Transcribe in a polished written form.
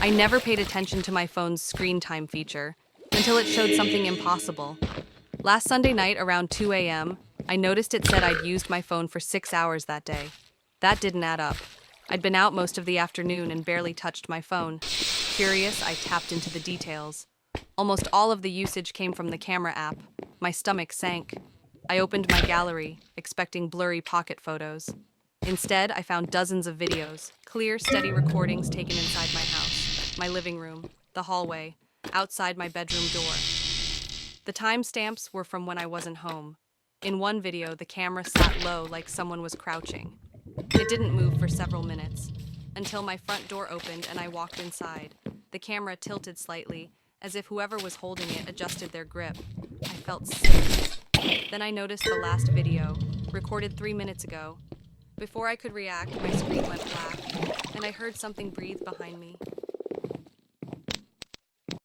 I never paid attention to my phone's screen time feature until it showed something impossible. Last Sunday night around 2 a.m., I noticed it said I'd used my phone for 6 hours that day. That didn't add up. I'd been out most of the afternoon and barely touched my phone. Curious, I tapped into the details. Almost all of the usage came from the camera app. My stomach sank. I opened my gallery, expecting blurry pocket photos. Instead, I found dozens of videos, clear, steady recordings taken inside my house, my living room, the hallway, outside my bedroom door. The timestamps were from when I wasn't home. In one video, the camera sat low like someone was crouching. It didn't move for several minutes, until my front door opened and I walked inside. The camera tilted slightly, as if whoever was holding it adjusted their grip. I felt sick. Then I noticed the last video, recorded 3 minutes ago. Before I could react, my screen went black, and I heard something breathe behind me.